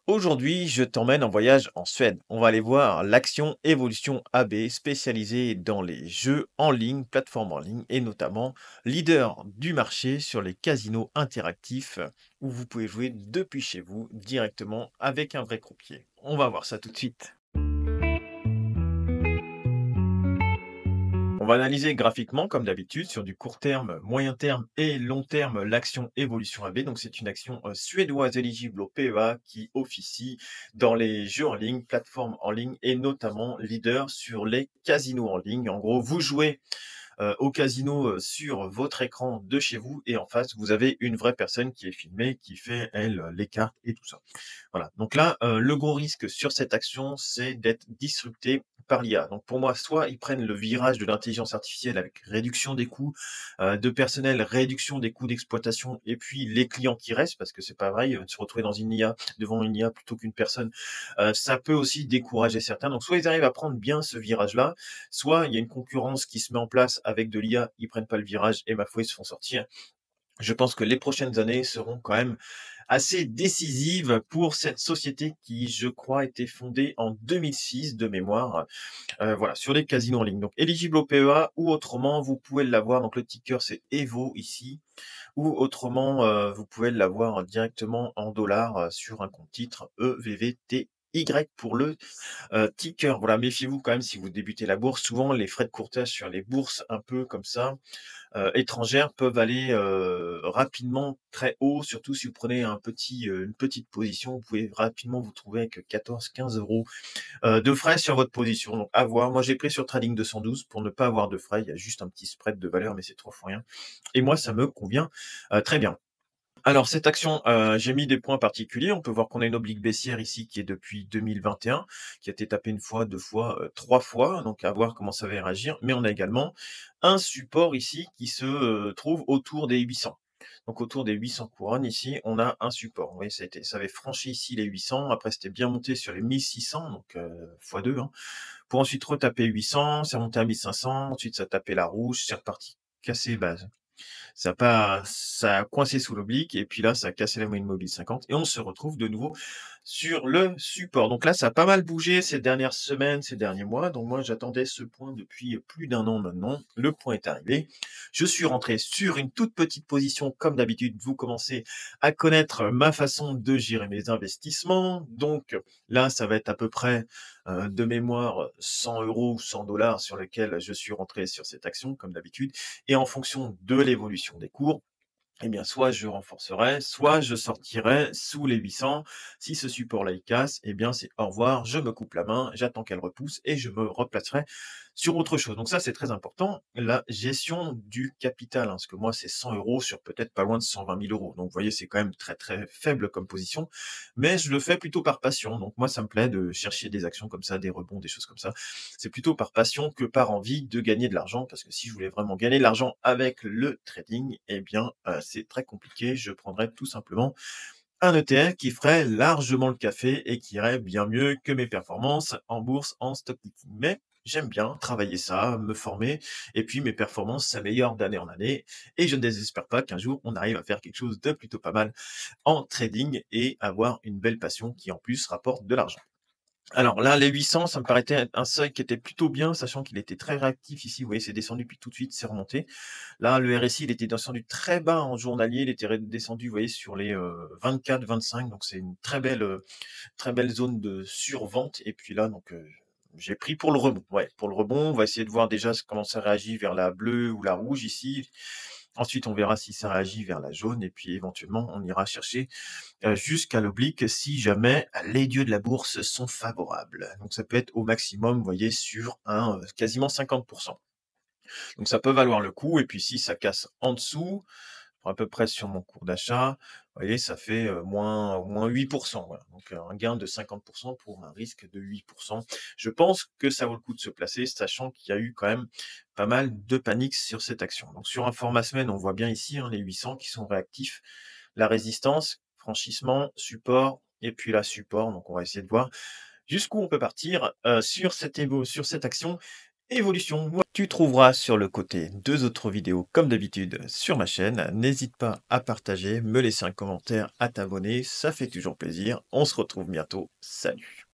Aujourd'hui, je t'emmène en voyage en Suède. On va aller voir l'Action Evolution AB spécialisée dans les jeux en ligne, plateformes en ligne et notamment leader du marché sur les casinos interactifs où vous pouvez jouer depuis chez vous directement avec un vrai croupier. On va voir ça tout de suite. On va analyser graphiquement, comme d'habitude, sur du court terme, moyen terme et long terme, l'action Évolution AB. Donc, c'est une action suédoise éligible au PEA qui officie dans les jeux en ligne, plateformes en ligne et notamment leader sur les casinos en ligne. En gros, vous jouez au casino sur votre écran de chez vous et en face, vous avez une vraie personne qui est filmée, qui fait, elle, les cartes et tout ça. Voilà. Donc là, le gros risque sur cette action, c'est d'être disrupté par l'IA. Donc pour moi, soit ils prennent le virage de l'intelligence artificielle avec réduction des coûts, de personnel, réduction des coûts d'exploitation et puis les clients qui restent, parce que c'est pas vrai, de se retrouver dans une IA, devant une IA plutôt qu'une personne, ça peut aussi décourager certains. Donc soit ils arrivent à prendre bien ce virage-là, soit il y a une concurrence qui se met en place avec de l'IA, ils prennent pas le virage et ma foi, ils se font sortir. Je pense que les prochaines années seront quand même assez décisives pour cette société qui, je crois, a été fondée en 2006 de mémoire, voilà, sur les casinos en ligne. Donc éligible au PEA ou autrement, vous pouvez l'avoir, donc le ticker c'est EVO ici, ou autrement, vous pouvez l'avoir directement en dollars, sur un compte titre EVVTY pour le ticker. Voilà, méfiez-vous quand même si vous débutez la bourse. Souvent les frais de courtage sur les bourses un peu comme ça, étrangères peuvent aller, rapidement très haut, surtout si vous prenez une petite position. Vous pouvez rapidement vous trouver avec 14-15 € de frais sur votre position. Donc à voir. Moi, j'ai pris sur Trading 212 pour ne pas avoir de frais. Il y a juste un petit spread de valeur, mais c'est 3 fois rien et moi, ça me convient, très bien. Alors cette action, j'ai mis des points particuliers. On peut voir qu'on a une oblique baissière ici qui est depuis 2021, qui a été tapée une fois, 2 fois, 3 fois, donc à voir comment ça va réagir. Mais on a également un support ici qui se, trouve autour des 800. Donc autour des 800 couronnes ici, on a un support. Vous voyez, ça avait franchi ici les 800, après c'était bien monté sur les 1600, donc fois 2, hein, pour ensuite retaper 800, c'est remonté à 1500, ensuite ça a tapé la rouge, c'est reparti casser base. Ça a coincé sous l'oblique et puis là, ça a cassé la moyenne mobile 50 et on se retrouve de nouveau sur le support. Donc là, ça a pas mal bougé ces dernières semaines, ces derniers mois. Donc moi, j'attendais ce point depuis plus d'un an maintenant. Le point est arrivé. Je suis rentré sur une toute petite position. Comme d'habitude, vous commencez à connaître ma façon de gérer mes investissements. Donc là, ça va être à peu près de mémoire 100 € ou 100 $ sur lequel je suis rentré sur cette action, comme d'habitude. Et en fonction de l'évolution des cours, eh bien, soit je renforcerai, soit je sortirai sous les 800. Si ce support-là, il casse, eh bien, c'est au revoir, je me coupe la main, j'attends qu'elle repousse et je me replacerai sur autre chose. Donc ça, c'est très important, la gestion du capital, hein, parce que moi, c'est 100 € sur peut-être pas loin de 120 000 €. Donc, vous voyez, c'est quand même très, très faible comme position, mais je le fais plutôt par passion. Donc, moi, ça me plaît de chercher des actions comme ça, des rebonds, des choses comme ça. C'est plutôt par passion que par envie de gagner de l'argent, parce que si je voulais vraiment gagner de l'argent avec le trading, eh bien, c'est très compliqué. Je prendrais tout simplement un ETF qui ferait largement le café et qui irait bien mieux que mes performances en bourse, en stock picking. Mais j'aime bien travailler ça, me former, et puis mes performances s'améliorent d'année en année, et je ne désespère pas qu'un jour on arrive à faire quelque chose de plutôt pas mal en trading et avoir une belle passion qui en plus rapporte de l'argent. Alors là, les 800, ça me paraissait être un seuil qui était plutôt bien, sachant qu'il était très réactif ici. Vous voyez, c'est descendu, puis tout de suite, c'est remonté. Là, le RSI, il était descendu très bas en journalier. Il était descendu, vous voyez, sur les 24-25. Donc, c'est une très belle zone de survente. Et puis là, donc, j'ai pris pour le rebond. Ouais, pour le rebond, on va essayer de voir déjà comment ça réagit vers la bleue ou la rouge ici. Ensuite, on verra si ça réagit vers la jaune. Et puis, éventuellement, on ira chercher jusqu'à l'oblique si jamais les dieux de la bourse sont favorables. Donc ça peut être au maximum, vous voyez, sur un quasiment 50%. Donc ça peut valoir le coup. Et puis si ça casse en dessous, à peu près sur mon cours d'achat, vous voyez, ça fait moins 8%. Voilà. Donc un gain de 50% pour un risque de 8%. Je pense que ça vaut le coup de se placer, sachant qu'il y a eu quand même pas mal de panique sur cette action. Donc sur un format semaine, on voit bien ici les 800 qui sont réactifs, la résistance, franchissement, support, et puis là, support. Donc on va essayer de voir jusqu'où on peut partir sur cette action. évolution. Tu trouveras sur le côté 2 autres vidéos comme d'habitude sur ma chaîne. N'hésite pas à partager, me laisser un commentaire, à t'abonner, ça fait toujours plaisir. On se retrouve bientôt. Salut.